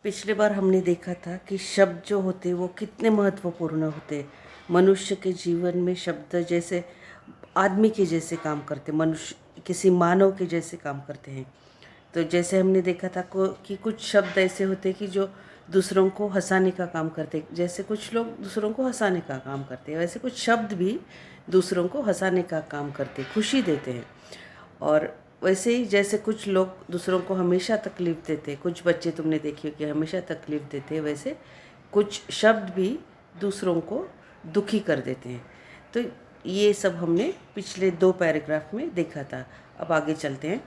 पिछली बार हमने देखा था कि शब्द जो होते वो कितने महत्वपूर्ण होते। मनुष्य के जीवन में शब्द जैसे आदमी के जैसे काम करते, मनुष्य किसी मानव के जैसे काम करते हैं। तो जैसे हमने देखा था कि कुछ शब्द ऐसे होते कि जो दूसरों को हंसाने का काम करते, जैसे कुछ लोग दूसरों को हंसाने का काम करते हैं, वैसे कुछ शब्द भी दूसरों को हंसाने का काम करते, खुशी देते हैं। और वैसे ही जैसे कुछ लोग दूसरों को हमेशा तकलीफ़ देते, कुछ बच्चे तुमने देखे कि हमेशा तकलीफ़ देते हैं, वैसे कुछ शब्द भी दूसरों को दुखी कर देते हैं। तो ये सब हमने पिछले 2 पैराग्राफ में देखा था। अब आगे चलते हैं।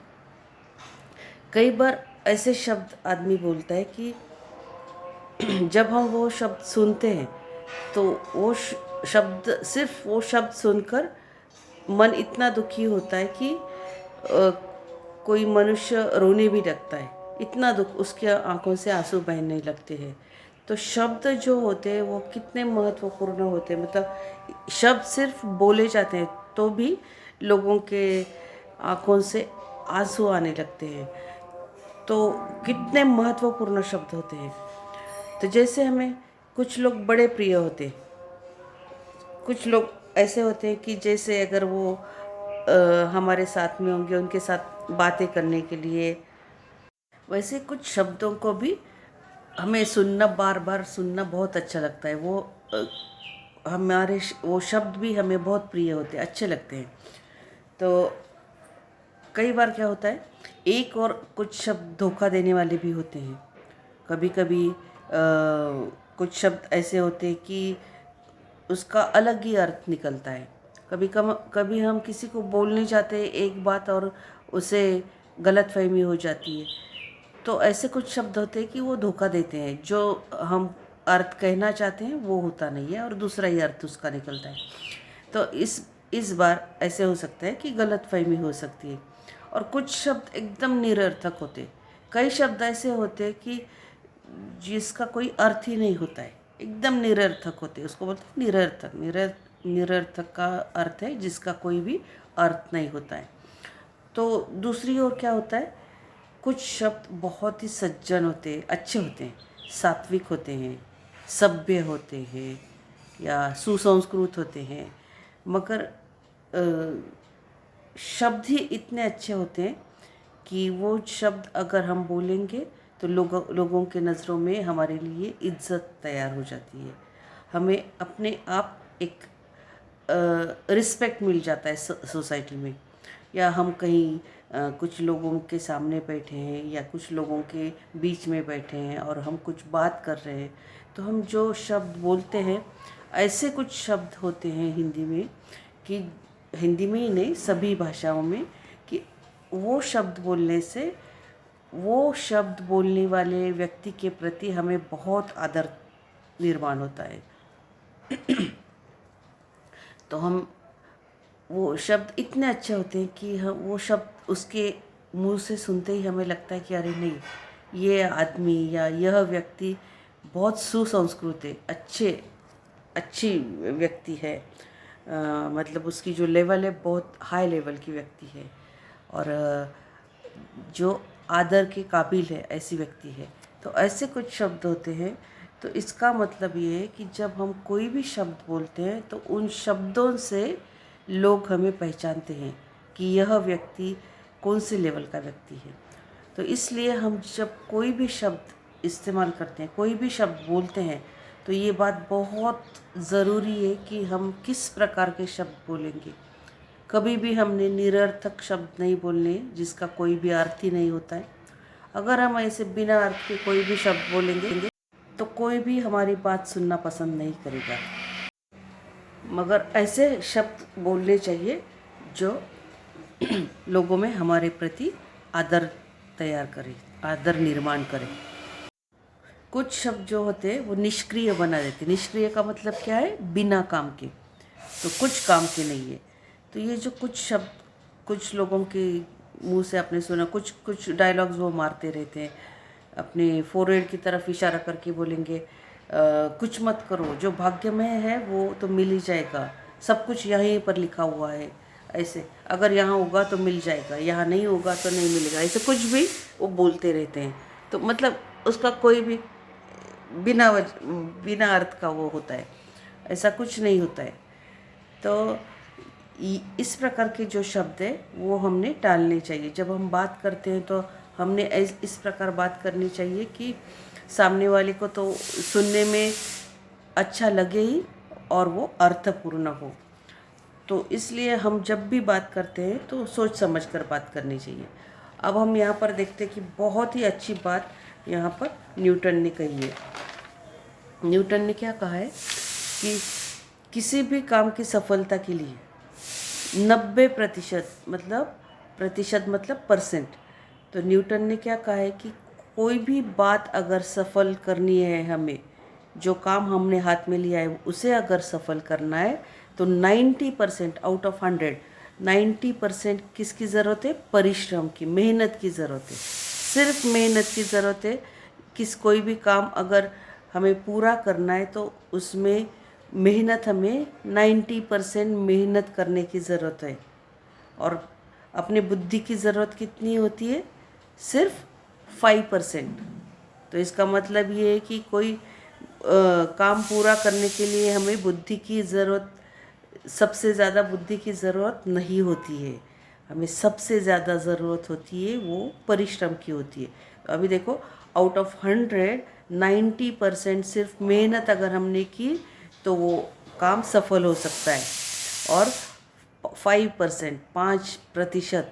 कई बार ऐसे शब्द आदमी बोलता है कि जब हम वो शब्द सुनते हैं तो वो शब्द, सिर्फ वो शब्द सुनकर मन इतना दुखी होता है कि कोई मनुष्य रोने भी लगता है, इतना दुख, उसके आंखों से आंसू बहने लगते हैं। तो शब्द जो होते हैं वो कितने महत्वपूर्ण होते हैं, मतलब शब्द सिर्फ बोले जाते हैं तो भी लोगों के आंखों से आंसू आने लगते हैं। तो कितने महत्वपूर्ण शब्द होते हैं। तो जैसे हमें कुछ लोग बड़े प्रिय होते हैं, कुछ लोग ऐसे होते हैं कि जैसे अगर वो हमारे साथ में होंगे, उनके साथ बातें करने के लिए, वैसे कुछ शब्दों को भी हमें सुनना, बार बार सुनना बहुत अच्छा लगता है। वो वो शब्द भी हमें बहुत प्रिय होते हैं, अच्छे लगते हैं। तो कई बार क्या होता है, एक और कुछ शब्द धोखा देने वाले भी होते हैं। कभी कभी कुछ शब्द ऐसे होते हैं कि उसका अलग ही अर्थ निकलता है। कभी हम किसी को बोलने जाते हैं एक बात और उसे गलतफहमी हो जाती है। तो ऐसे कुछ शब्द होते हैं कि वो धोखा देते हैं, जो हम अर्थ कहना चाहते हैं वो होता नहीं है और दूसरा ही अर्थ उसका निकलता है। तो इस बार ऐसे हो सकता है कि गलतफहमी हो सकती है। और कुछ शब्द एकदम निरर्थक होते, कई शब्द ऐसे होते कि जिसका कोई अर्थ ही नहीं होता है, एकदम निरर्थक होते, उसको बोलते हैं निरर्थक। निरर्थक का अर्थ है जिसका कोई भी अर्थ नहीं होता है। तो दूसरी ओर क्या होता है, कुछ शब्द बहुत ही सज्जन होते हैं, अच्छे होते हैं, सात्विक होते हैं, सभ्य होते हैं या सुसंस्कृत होते हैं, मगर शब्द ही इतने अच्छे होते हैं कि वो शब्द अगर हम बोलेंगे तो लोगों के नज़रों में हमारे लिए इज्जत तैयार हो जाती है। हमें अपने आप एक रिस्पेक्ट मिल जाता है सोसाइटी में, या हम कहीं कुछ लोगों के सामने बैठे हैं या कुछ लोगों के बीच में बैठे हैं और हम कुछ बात कर रहे हैं, तो हम जो शब्द बोलते हैं, ऐसे कुछ शब्द होते हैं हिंदी में, कि हिंदी में ही नहीं सभी भाषाओं में, कि वो शब्द बोलने से वो शब्द बोलने वाले व्यक्ति के प्रति हमें बहुत आदर निर्माण होता है। तो हम वो शब्द इतने अच्छे होते हैं कि हम वो शब्द उसके मुंह से सुनते ही हमें लगता है कि अरे नहीं, ये आदमी या यह व्यक्ति बहुत सुसंस्कृत है, अच्छी व्यक्ति है। मतलब उसकी जो लेवल है बहुत हाई लेवल की व्यक्ति है और जो आदर के काबिल है, ऐसी व्यक्ति है। तो ऐसे कुछ शब्द होते हैं। तो इसका मतलब ये है कि जब हम कोई भी शब्द बोलते हैं तो उन शब्दों से लोग हमें पहचानते हैं कि यह व्यक्ति कौन से लेवल का व्यक्ति है। तो इसलिए हम जब कोई भी शब्द इस्तेमाल करते हैं, कोई भी शब्द बोलते हैं, तो ये बात बहुत ज़रूरी है कि हम किस प्रकार के शब्द बोलेंगे। कभी भी हमने निरर्थक शब्द नहीं बोलने जिसका कोई भी अर्थ ही नहीं होता है। अगर हम ऐसे बिना अर्थ के कोई भी शब्द बोलेंगे तो कोई भी हमारी बात सुनना पसंद नहीं करेगा। मगर ऐसे शब्द बोलने चाहिए जो लोगों में हमारे प्रति आदर तैयार करे, आदर निर्माण करे। कुछ शब्द जो होते हैं वो निष्क्रिय बना देते। निष्क्रिय का मतलब क्या है, बिना काम के, तो कुछ काम के नहीं है। तो ये जो कुछ शब्द कुछ लोगों के मुंह से आपने सुना, कुछ डायलॉग्स वो मारते रहते हैं, अपने फोरहेड की तरफ इशारा करके बोलेंगे कुछ मत करो, जो भाग्य में है वो तो मिल ही जाएगा, सब कुछ यहीं पर लिखा हुआ है। ऐसे अगर यहाँ होगा तो मिल जाएगा, यहाँ नहीं होगा तो नहीं मिलेगा, ऐसे कुछ भी वो बोलते रहते हैं। तो मतलब उसका कोई भी बिना अर्थ का वो होता है, ऐसा कुछ नहीं होता है। तो इस प्रकार के जो शब्द है वो हमने टालने चाहिए। जब हम बात करते हैं तो हमने इस प्रकार बात करनी चाहिए कि सामने वाले को तो सुनने में अच्छा लगे ही और वो अर्थपूर्ण हो। तो इसलिए हम जब भी बात करते हैं तो सोच समझ कर बात करनी चाहिए। अब हम यहाँ पर देखते हैं कि बहुत ही अच्छी बात यहाँ पर न्यूटन ने कही है। न्यूटन ने क्या कहा है कि किसी भी काम की सफलता के लिए 90% मतलब परसेंट। तो न्यूटन ने क्या कहा है कि कोई भी बात अगर सफल करनी है, हमें जो काम हमने हाथ में लिया है उसे अगर सफल करना है तो 90% आउट ऑफ 100 90% किसकी ज़रूरत है? परिश्रम की, मेहनत की ज़रूरत है। सिर्फ मेहनत की ज़रूरत है। कोई भी काम अगर हमें पूरा करना है तो उसमें मेहनत, हमें 90% मेहनत करने की ज़रूरत है। और अपनी बुद्धि की ज़रूरत कितनी होती है? सिर्फ 5%। तो इसका मतलब ये है कि कोई काम पूरा करने के लिए हमें बुद्धि की ज़रूरत, सबसे ज़्यादा बुद्धि की ज़रूरत नहीं होती है। हमें सबसे ज़्यादा ज़रूरत होती है वो परिश्रम की होती है। तो अभी देखो, आउट ऑफ 100 90% सिर्फ मेहनत अगर हमने की तो वो काम सफल हो सकता है। और 5% 5%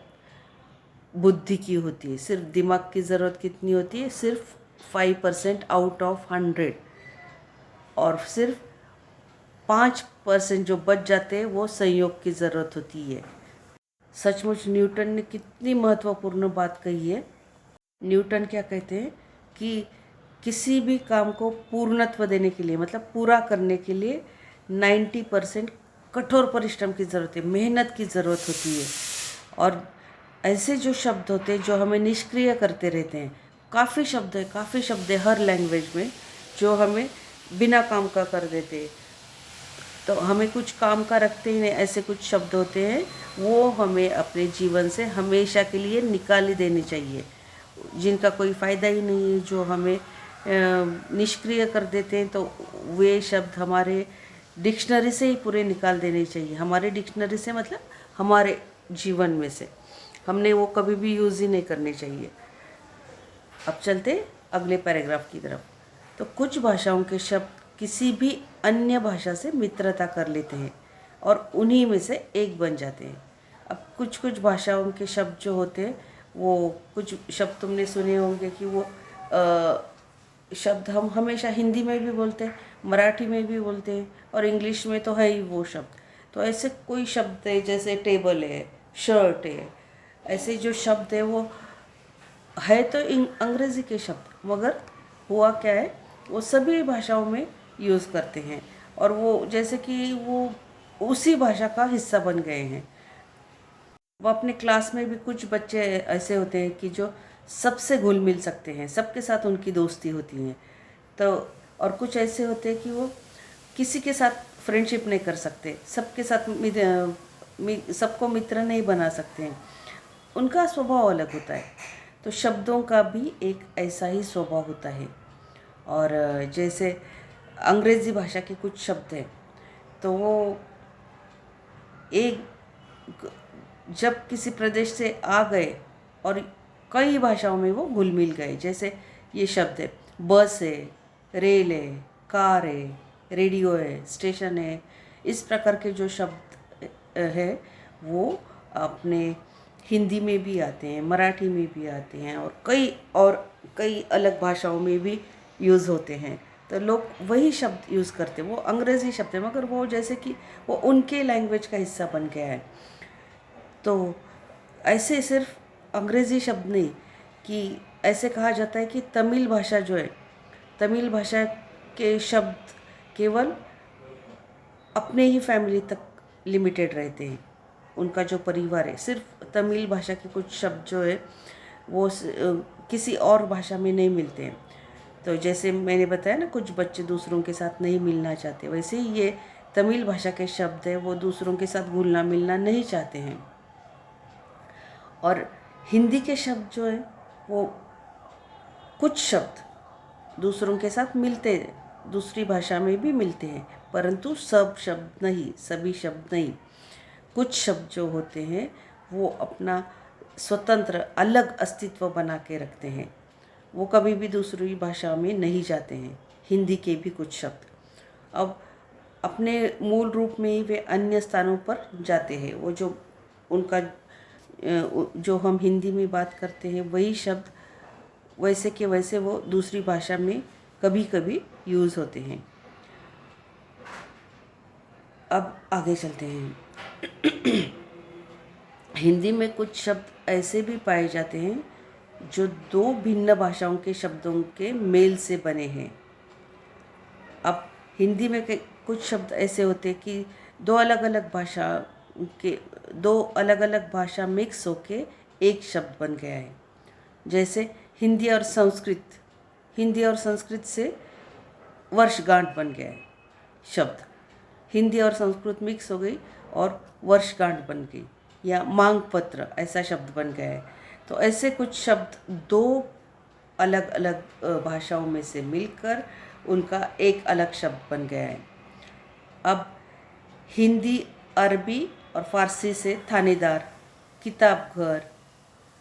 बुद्धि की होती है। सिर्फ दिमाग की ज़रूरत कितनी होती है? सिर्फ 5% आउट ऑफ 100। और सिर्फ 5% जो बच जाते हैं वो संयोग की ज़रूरत होती है। सचमुच न्यूटन ने कितनी महत्वपूर्ण बात कही है। न्यूटन क्या कहते हैं कि किसी भी काम को पूर्णत्व देने के लिए, मतलब पूरा करने के लिए 90% कठोर परिश्रम की ज़रूरत है, मेहनत की ज़रूरत होती है। और ऐसे जो शब्द होते हैं जो हमें निष्क्रिय करते रहते हैं, काफ़ी शब्द है हर लैंग्वेज में जो हमें बिना काम का कर देते हैं। तो हमें कुछ काम का रखते ही नहीं, ऐसे कुछ शब्द होते हैं वो हमें अपने जीवन से हमेशा के लिए निकाल ही देने चाहिए, जिनका कोई फ़ायदा ही नहीं है, जो हमें निष्क्रिय कर देते हैं। तो वे शब्द हमारे डिक्शनरी से ही पूरे निकाल देने चाहिए। हमारे डिक्शनरी से मतलब हमारे जीवन में से हमने वो कभी भी यूज़ ही नहीं करने चाहिए। अब चलते अगले पैराग्राफ की तरफ। तो कुछ भाषाओं के शब्द किसी भी अन्य भाषा से मित्रता कर लेते हैं और उन्हीं में से एक बन जाते हैं। अब कुछ कुछ भाषाओं के शब्द जो होते हैं, वो कुछ शब्द तुमने सुने होंगे कि वो शब्द हम हमेशा हिंदी में भी बोलते हैं, मराठी में भी बोलते हैं और इंग्लिश में तो है ही वो शब्द। तो ऐसे कोई शब्द है जैसे टेबल है, शर्ट है, ऐसे जो शब्द है वो है तो अंग्रेज़ी के शब्द, मगर हुआ क्या है वो सभी भाषाओं में यूज़ करते हैं और वो जैसे कि वो उसी भाषा का हिस्सा बन गए हैं। वो अपने क्लास में भी कुछ बच्चे ऐसे होते हैं कि जो सबसे घुल मिल सकते हैं, सबके साथ उनकी दोस्ती होती है। तो और कुछ ऐसे होते हैं कि वो किसी के साथ फ्रेंडशिप नहीं कर सकते, सबके साथ सबको मित्र नहीं बना सकते हैं, उनका स्वभाव अलग होता है। तो शब्दों का भी एक ऐसा ही स्वभाव होता है। और जैसे अंग्रेज़ी भाषा के कुछ शब्द हैं तो वो एक जब किसी प्रदेश से आ गए और कई भाषाओं में वो घुल मिल गए। जैसे ये शब्द है, बस है, रेल है, कार है, रेडियो है, स्टेशन है। इस प्रकार के जो शब्द है वो अपने हिंदी में भी आते हैं, मराठी में भी आते हैं और कई अलग भाषाओं में भी यूज़ होते हैं। तो लोग वही शब्द यूज़ करते हैं, वो अंग्रेज़ी शब्द है मगर वो जैसे कि वो उनके लैंग्वेज का हिस्सा बन गया है। तो ऐसे सिर्फ अंग्रेज़ी शब्द नहीं, कि ऐसे कहा जाता है कि तमिल भाषा जो है, तमिल भाषा के शब्द केवल अपने ही फैमिली तक लिमिटेड रहते हैं। उनका जो परिवार है, सिर्फ तमिल भाषा के कुछ शब्द जो है वो किसी और भाषा में नहीं मिलते हैं। तो जैसे मैंने बताया ना, कुछ बच्चे दूसरों के साथ नहीं मिलना चाहते, वैसे ही ये तमिल भाषा के शब्द है वो दूसरों के साथ घुलना मिलना नहीं चाहते हैं। और हिंदी के शब्द जो है वो कुछ शब्द दूसरों के साथ मिलते, दूसरी भाषा में भी मिलते हैं, परंतु सब शब्द नहीं, सभी शब्द नहीं। कुछ शब्द जो होते हैं वो अपना स्वतंत्र अलग अस्तित्व बना के रखते हैं, वो कभी भी दूसरी भाषा में नहीं जाते हैं। हिंदी के भी कुछ शब्द अब अपने मूल रूप में ही वे अन्य स्थानों पर जाते हैं। वो जो उनका जो हम हिंदी में बात करते हैं वही शब्द वैसे के वैसे वो दूसरी भाषा में कभी कभी यूज़ होते हैं। अब आगे चलते हैं। हिंदी में कुछ शब्द ऐसे भी पाए जाते हैं जो दो भिन्न भाषाओं के शब्दों के मेल से बने हैं। अब हिंदी में कुछ शब्द ऐसे होते हैं कि दो अलग अलग भाषा मिक्स होके एक शब्द बन गया है। जैसे हिंदी और संस्कृत से वर्षगांठ बन गया है शब्द। हिंदी और संस्कृत मिक्स हो गई और वर्षगांठ बन गई, या मांग पत्र ऐसा शब्द बन गया है। तो ऐसे कुछ शब्द दो अलग अलग भाषाओं में से मिलकर उनका एक अलग शब्द बन गया है। अब हिंदी, अरबी और फारसी से थानेदार, किताब घर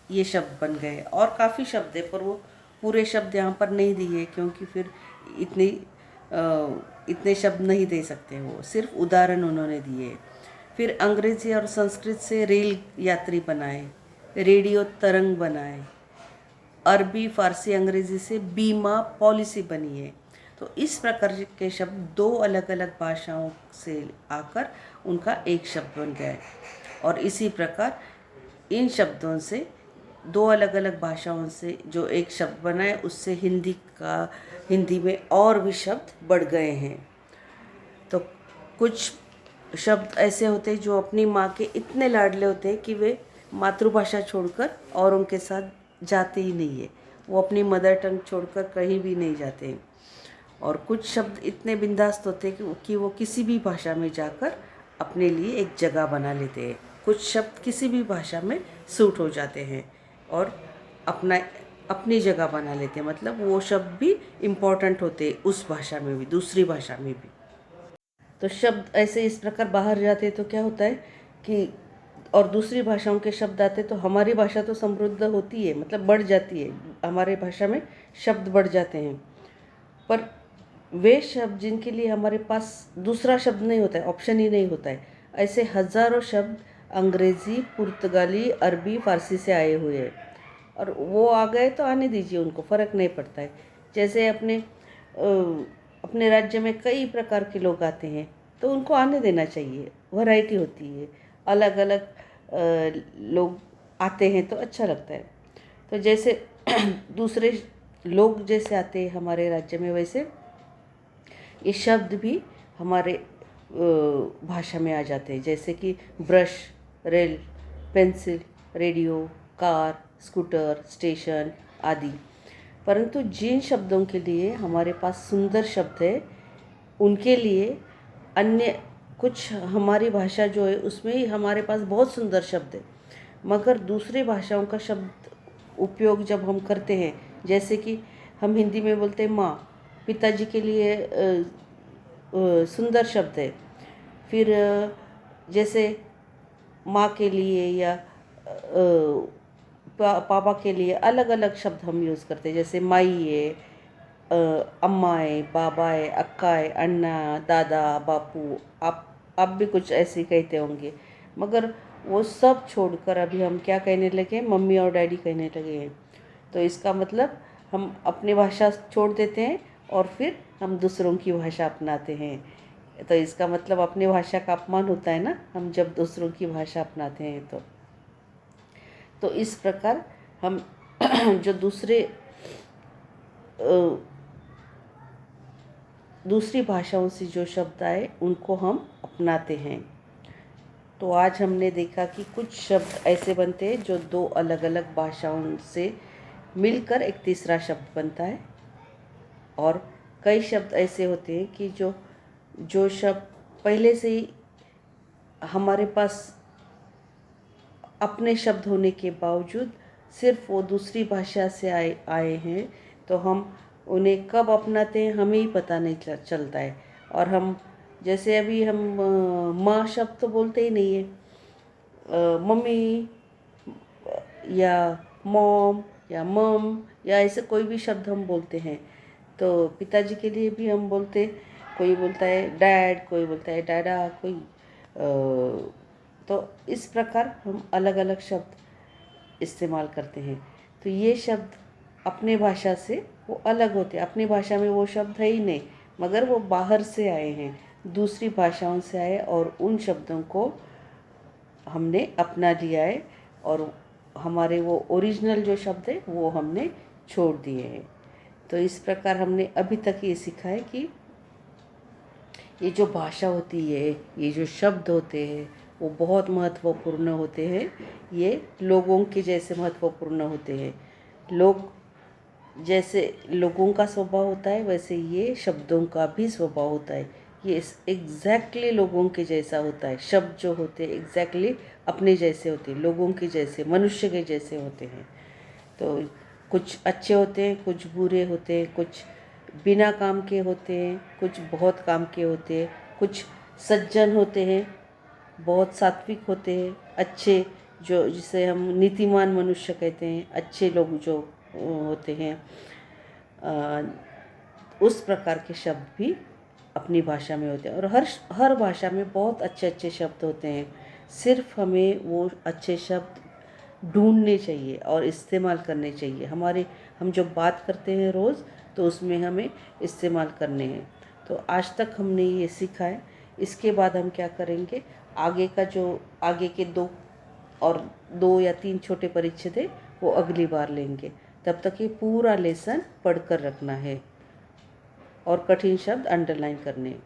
ये शब्द बन गए। और काफ़ी शब्द है पर वो पूरे शब्द यहाँ पर नहीं दिए, क्योंकि फिर इतने शब्द नहीं दे सकते, वो सिर्फ उदाहरण उन्होंने दिए। फिर अंग्रेजी और संस्कृत से रेल यात्री बनाए, रेडियो तरंग बनाए। अरबी, फारसी, अंग्रेजी से बीमा पॉलिसी बनी है। तो इस प्रकार के शब्द दो अलग अलग भाषाओं से आकर उनका एक शब्द बन गया है। और इसी प्रकार इन शब्दों से दो अलग अलग भाषाओं से जो एक शब्द बना है उससे हिंदी में और भी शब्द बढ़ गए हैं। तो कुछ शब्द ऐसे होते हैं जो अपनी माँ के इतने लाडले होते हैं कि वे मातृभाषा छोड़कर औरों के साथ जाते ही नहीं है, वो अपनी मदर टंग छोड़कर कहीं भी नहीं जाते हैं। और कुछ शब्द इतने बिंदास्त होते हैं कि वो किसी भी भाषा में जाकर अपने लिए एक जगह बना लेते हैं। कुछ शब्द किसी भी भाषा में सूट हो जाते हैं और अपनी जगह बना लेते हैं, मतलब वो शब्द भी इम्पोर्टेंट होते हैं उस भाषा में भी, दूसरी भाषा में भी। तो शब्द ऐसे इस प्रकार बाहर जाते हैं तो क्या होता है कि और दूसरी भाषाओं के शब्द आते तो हमारी भाषा तो समृद्ध होती है, मतलब बढ़ जाती है, हमारे भाषा में शब्द बढ़ जाते हैं। पर वे शब्द जिनके लिए हमारे पास दूसरा शब्द नहीं होता है, ऑप्शन ही नहीं होता है, ऐसे हज़ारों शब्द अंग्रेज़ी, पुर्तगाली, अरबी, फ़ारसी से आए हुए हैं। और वो आ गए तो आने दीजिए, उनको फ़र्क नहीं पड़ता है। जैसे अपने राज्य में कई प्रकार के लोग आते हैं तो उनको आने देना चाहिए, वैरायटी होती है, अलग अलग लोग आते हैं तो अच्छा लगता है। तो जैसे दूसरे लोग जैसे आते हैं हमारे राज्य में, वैसे ये शब्द भी हमारे भाषा में आ जाते हैं। जैसे कि brush, rail, pencil, radio, car, scooter, station आदि। परंतु जिन शब्दों के लिए हमारे पास सुंदर शब्द है, उनके लिए अन्य कुछ हमारी भाषा जो है उसमें ही हमारे पास बहुत सुंदर शब्द है, मगर दूसरी भाषाओं का शब्द उपयोग जब हम करते हैं, जैसे कि हम हिंदी में बोलते हैं माँ, पिताजी के लिए सुंदर शब्द है। फिर जैसे माँ के लिए या पापा के लिए अलग अलग शब्द हम यूज़ करते हैं, जैसे माई है, अम्मा है, बाबा है, अक्का है, अन्ना, दादा, बापू। आप भी कुछ ऐसे कहते होंगे, मगर वो सब छोड़कर अभी हम क्या कहने लगे, मम्मी और डैडी कहने लगे हैं। तो इसका मतलब हम अपनी भाषा छोड़ देते हैं और फिर हम दूसरों की भाषा अपनाते हैं। तो इसका मतलब अपनी भाषा का अपमान होता है ना, हम जब दूसरों की भाषा अपनाते हैं तो इस प्रकार हम जो दूसरी भाषाओं से जो शब्द आए उनको हम अपनाते हैं। तो आज हमने देखा कि कुछ शब्द ऐसे बनते हैं जो दो अलग अलग भाषाओं से मिलकर एक तीसरा शब्द बनता है, और कई शब्द ऐसे होते हैं कि जो शब्द पहले से ही हमारे पास अपने शब्द होने के बावजूद सिर्फ वो दूसरी भाषा से आए हैं, तो हम उन्हें कब अपनाते हैं हमें ही पता नहीं चलता है। और हम जैसे अभी हम माँ शब्द तो बोलते ही नहीं है, मम्मी या मॉम या मम या ऐसे कोई भी शब्द हम बोलते हैं। तो पिताजी के लिए भी हम बोलते, कोई बोलता है डैड, कोई बोलता है डैडा, कोई तो इस प्रकार हम अलग अलग शब्द इस्तेमाल करते हैं। तो ये शब्द अपने भाषा से वो अलग होते हैं, अपनी भाषा में वो शब्द है ही नहीं, मगर वो बाहर से आए हैं, दूसरी भाषाओं से आए और उन शब्दों को हमने अपना लिया है और हमारे वो ओरिजिनल जो शब्द है वो हमने छोड़ दिए हैं। तो इस प्रकार हमने अभी तक ये सीखा है कि ये जो भाषा होती है, ये जो शब्द होते हैं वो बहुत महत्वपूर्ण होते हैं। ये लोगों के जैसे महत्वपूर्ण होते हैं। लोग जैसे लोगों का स्वभाव होता है वैसे ये शब्दों का भी स्वभाव होता है। ये एग्जैक्टली लोगों के जैसा होता है। शब्द जो होते हैं एग्जैक्टली अपने जैसे होते हैं, लोगों के जैसे, मनुष्य के जैसे होते हैं। तो कुछ अच्छे होते हैं, कुछ बुरे होते हैं, कुछ बिना काम के होते हैं, कुछ बहुत काम के होते हैं, कुछ सज्जन होते हैं, बहुत सात्विक होते हैं, अच्छे जो जिसे हम नीतिमान मनुष्य कहते हैं, अच्छे लोग जो होते हैं। उस प्रकार के शब्द भी अपनी भाषा में होते हैं और हर भाषा में बहुत अच्छे अच्छे शब्द होते हैं। सिर्फ हमें वो अच्छे शब्द ढूंढने चाहिए और इस्तेमाल करने चाहिए। हम जो बात करते हैं रोज़ तो उसमें हमें इस्तेमाल करने हैं। तो आज तक हमने ये सीखा है। इसके बाद हम क्या करेंगे, आगे के 2 या 3 छोटे परिच्छेद है वो अगली बार लेंगे। तब तक ये पूरा लेसन पढ़कर रखना है और कठिन शब्द अंडरलाइन करने हैं।